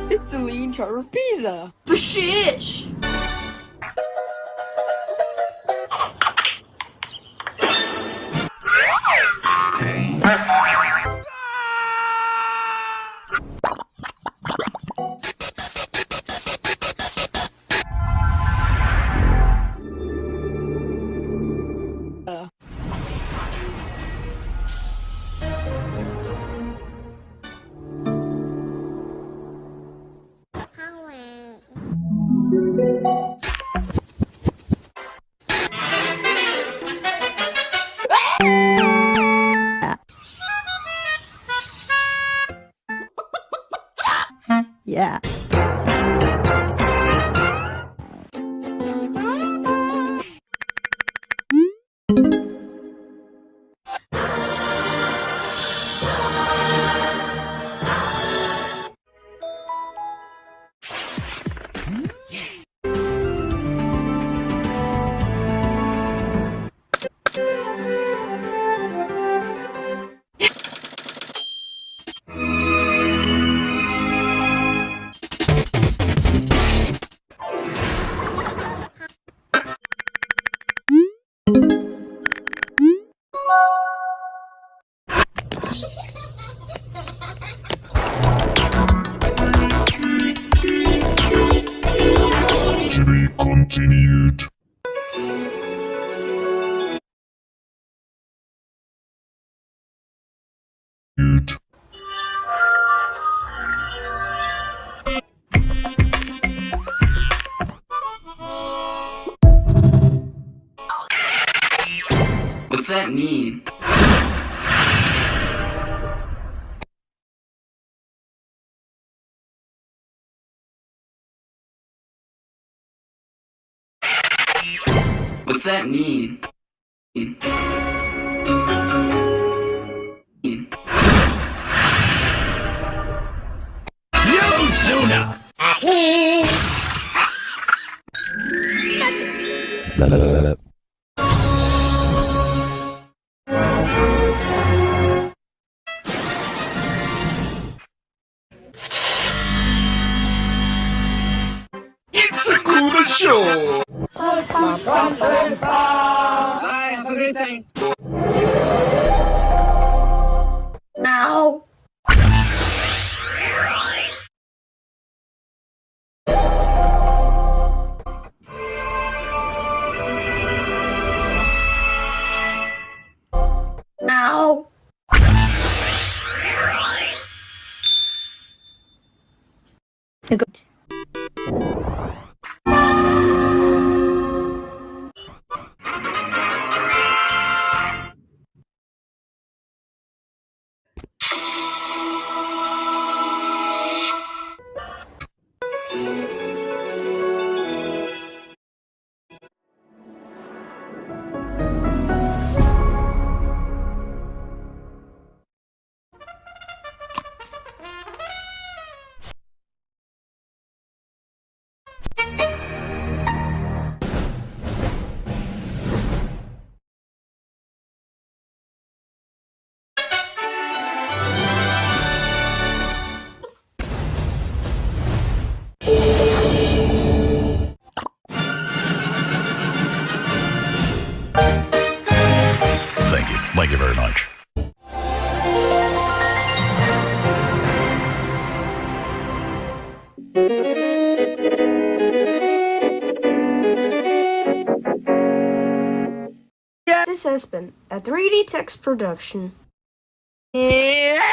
It's the lean tartar of pizza. For shish! Yeah. To be continued. What's that mean? What's that mean? No sooner! It's a good show! Bye, have a great time. Ow! Ow! Good. Thank you. Thank you very much. This has been a 3D text production. Yeah!